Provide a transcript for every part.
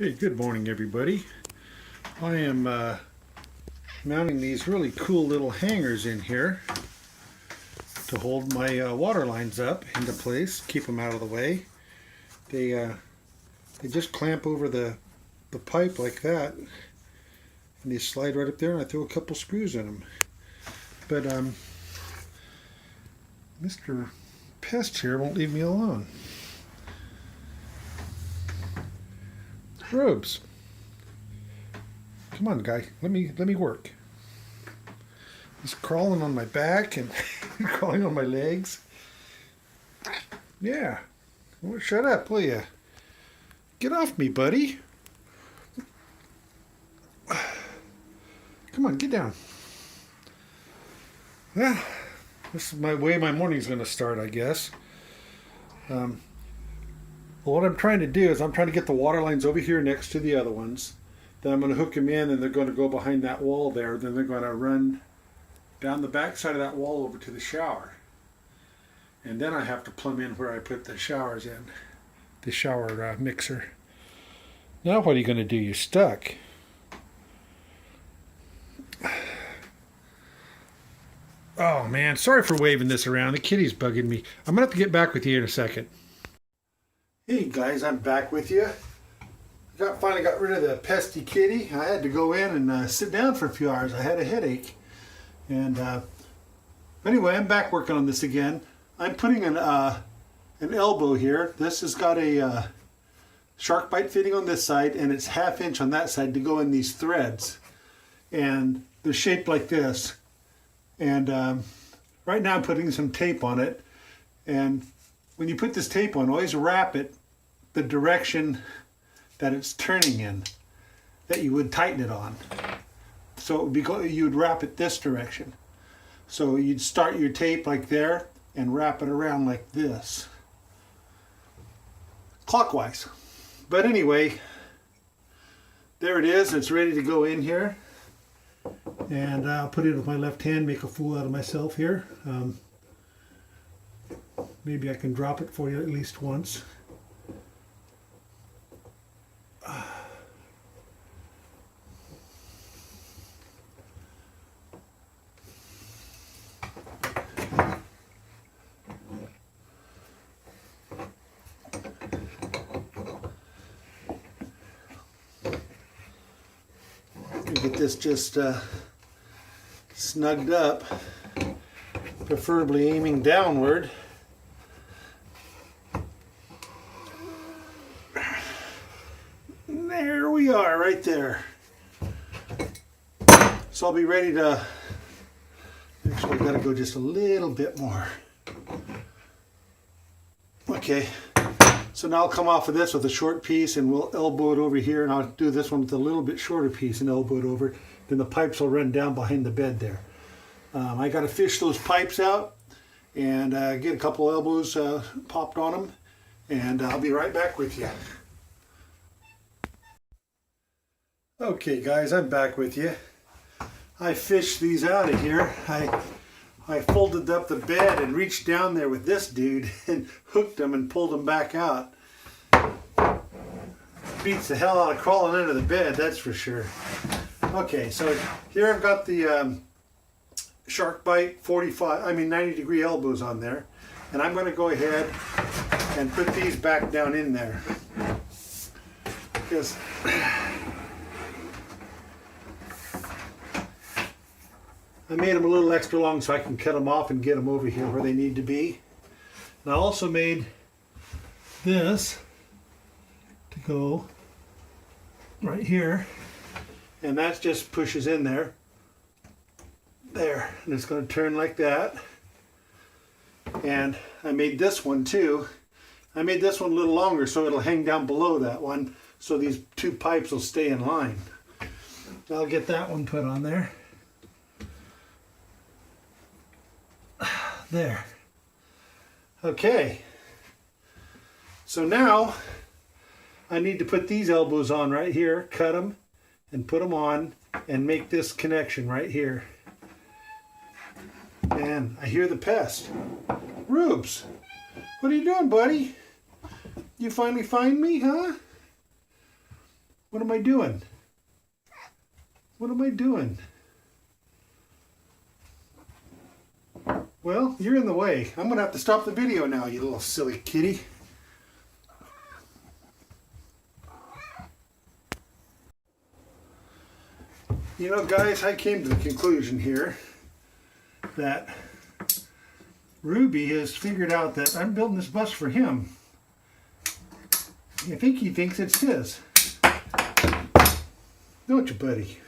Hey, good morning everybody. I am mounting these really cool little hangers in here to hold my water lines up into place, keep them out of the way. They just clamp over the pipe like that, and they slide right up there, and I throw a couple screws in them. But Mr. Pest here won't leave me alone. Robes. Come on, guy. Let me work. He's crawling on my back and crawling on my legs. Yeah. Well, shut up, will ya? Get off me, buddy. Come on, get down. Well, this is my way my morning's going to start, I guess. Well, what I'm trying to do is I'm trying to get the water lines over here next to the other ones. Then I'm going to hook them in, and they're going to go behind that wall there. Then they're going to run down the back side of that wall over to the shower. And then I have to plumb in where I put the showers in, the shower mixer. Now what are you going to do? You're stuck. Oh man, sorry for waving this around. The kitty's bugging me. I'm going to have to get back with you in a second. Hey guys, I'm back with you. Finally got rid of the pesky kitty. I had to go in and sit down for a few hours. I had a headache. And anyway, I'm back working on this again. I'm putting an elbow here. This has got a shark bite fitting on this side, and it's 1/2 inch on that side to go in these threads. And they're shaped like this. And right now I'm putting some tape on it. And when you put this tape on, always wrap it the direction that it's turning in, that you would tighten it on. So it would be, you would wrap it this direction. So you'd start your tape like there and wrap it around like this, clockwise. But anyway, there it is. It's ready to go in here. And I'll put it with my left hand, make a fool out of myself here. Maybe I can drop it for you at least once. Get this just snugged up, preferably aiming downward. There we are, right there. So I'll be ready to, actually I've got to go just a little bit more. Okay, so now I'll come off of this with a short piece, and we'll elbow it over here, and I'll do this one with a little bit shorter piece and elbow it over. Then the pipes will run down behind the bed there. I got to fish those pipes out and get a couple elbows popped on them, and I'll be right back with you. Okay guys, I'm back with you. I fished these out of here. I folded up the bed and reached down there with this dude and hooked them and pulled them back out. Beats the hell out of crawling under the bed, that's for sure. Okay, so here I've got the shark bite 90-degree elbows on there, and I'm going to go ahead and put these back down in there. Because I made them a little extra long so I can cut them off and get them over here where they need to be. And I also made this to go right here, and that just pushes in there. There, and it's going to turn like that. And I made this one too. I made this one a little longer so it'll hang down below that one, so these two pipes will stay in line. I'll get that one put on there. There. Okay. So now I need to put these elbows on right here, cut them and put them on, and make this connection right here. And I hear the pest. Rubes, what are you doing, buddy? You finally find me, huh? What am I doing? What am I doing? Well, you're in the way. I'm going to have to stop the video now, you little silly kitty. You know, guys, I came to the conclusion here that Ruby has figured out that I'm building this bus for him. I think he thinks it's his. Don't you, buddy?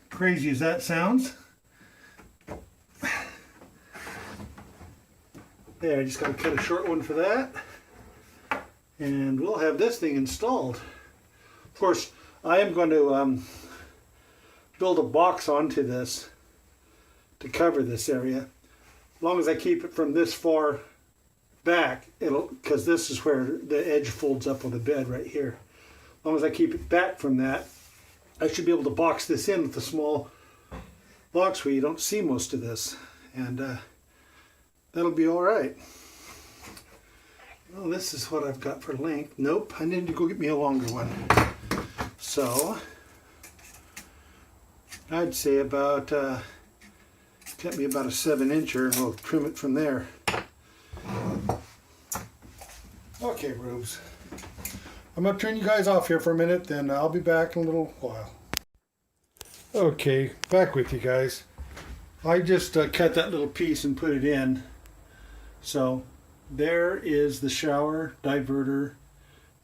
Crazy as that sounds. There, I just got to cut a short one for that. And we'll have this thing installed. Of course, I am going to build a box onto this to cover this area. As long as I keep it from this far back, because this is where the edge folds up on the bed right here. As long as I keep it back from that, I should be able to box this in with a small box where you don't see most of this. And that'll be all right. Well, this is what I've got for length. Nope, I need to go get me a longer one. So, I'd say about, cut me about a 7-incher and we'll trim it from there. Okay, Rubes. I'm going to turn you guys off here for a minute, then I'll be back in a little while. Okay, back with you guys. I just cut that little piece and put it in. So, there is the shower diverter,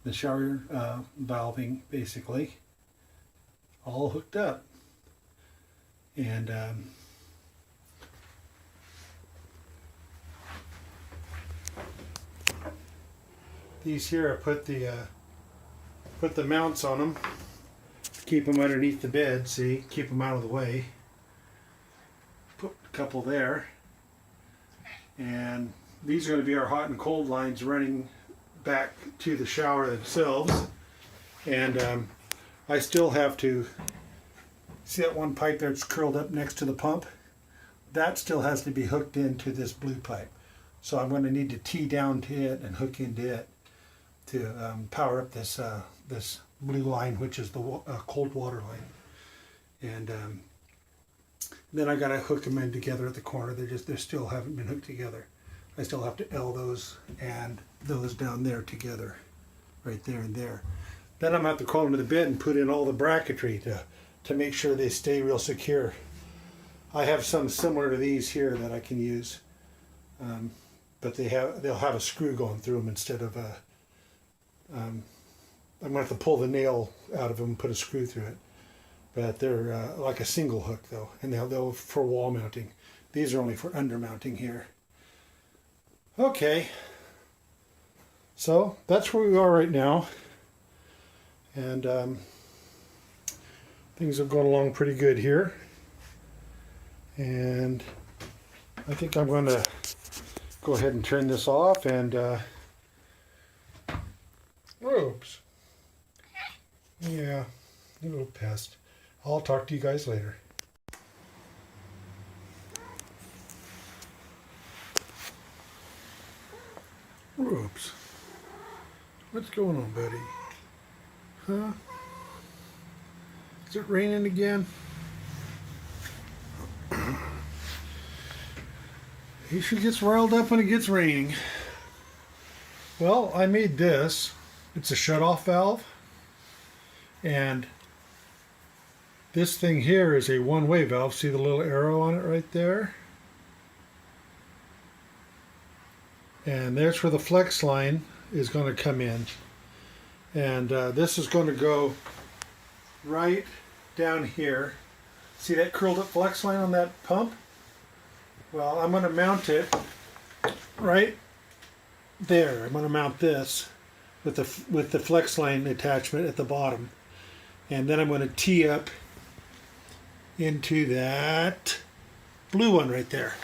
the shower valving, basically, all hooked up. And these here, I put the mounts on them, keep them underneath the bed. See, keep them out of the way. Put a couple there, and these are going to be our hot and cold lines running back to the shower themselves. And I still have to see that one pipe there that's curled up next to the pump. That still has to be hooked into this blue pipe. So I'm going to need to tee down to it and hook into it to power up this this blue line, which is the cold water line. And then I got to hook them in together at the corner. They still haven't been hooked together. I still have to L those and those down there together, right there and there. Then I'm going to have to crawl into the bed and put in all the bracketry to make sure they stay real secure. I have some similar to these here that I can use, but they'll have a screw going through them instead of a. I'm going to have to pull the nail out of them and put a screw through it. But they're like a single hook though, and they'll for wall mounting. These are only for under mounting here. Okay, so that's where we are right now, and things have gone along pretty good here, and I think I'm going to go ahead and turn this off and oops, yeah, you little pest. I'll talk to you guys later. Oops. What's going on, buddy? Huh? Is it raining again? He sure gets riled up when it gets raining. Well, I made this. It's a shut-off valve. And this thing here is a one-way valve. See the little arrow on it right there? And there's where the flex line is going to come in. And this is going to go right down here. See that curled up flex line on that pump? Well, I'm going to mount it right there. I'm going to mount this with the flex line attachment at the bottom. And then I'm going to tee up into that blue one right there.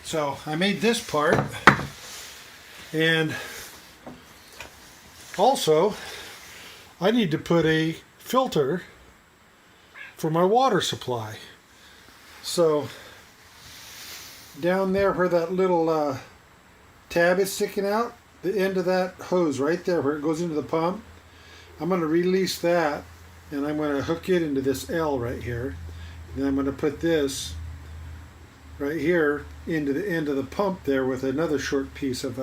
So I made this part, and also I need to put a filter for my water supply. So down there where that little tab is sticking out, the end of that hose right there where it goes into the pump, I'm going to release that, and I'm going to hook it into this L right here. Then I'm going to put this right here into the end of the pump there with another short piece of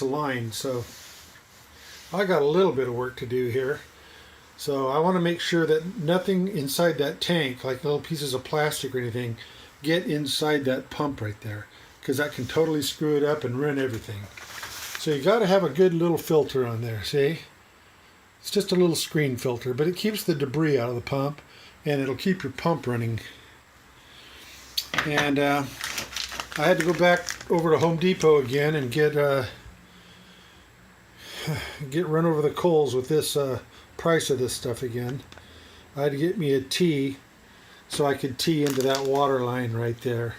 line. So I got a little bit of work to do here. So I want to make sure that nothing inside that tank, like little pieces of plastic or anything, get inside that pump right there, because that can totally screw it up and ruin everything. So you got to have a good little filter on there. See? It's just a little screen filter, but it keeps the debris out of the pump, and it'll keep your pump running. And I had to go back over to Home Depot again and get run over the coals with this price of this stuff again. I had to get me a T so I could tee into that water line right there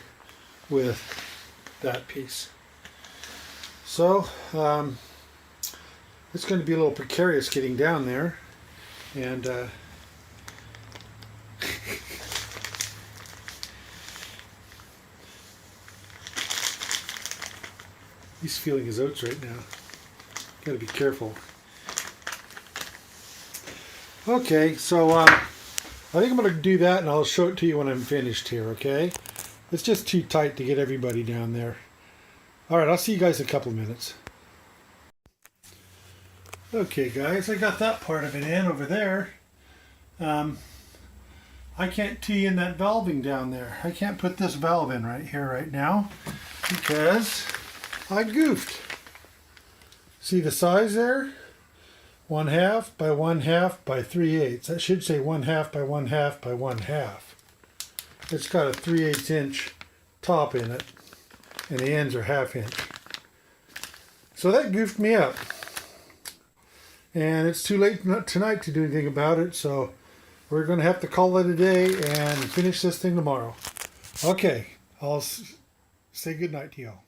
with that piece. So it's going to be a little precarious getting down there, and he's feeling his oats right now. Got to be careful. Okay, so I think I'm going to do that, and I'll show it to you when I'm finished here, okay? It's just too tight to get everybody down there. All right, I'll see you guys in a couple of minutes. Okay, guys, I got that part of it in over there. I can't tee in that valving down there. I can't put this valve in right here right now because I goofed. See the size there? 1/2 by 1/2 by 3/8. That should say 1/2 by 1/2 by 1/2. It's got a 3/8 inch top in it, and the ends are 1/2 inch. So that goofed me up. And it's too late tonight to do anything about it, so we're going to have to call it a day and finish this thing tomorrow. Okay, I'll say good night to y'all.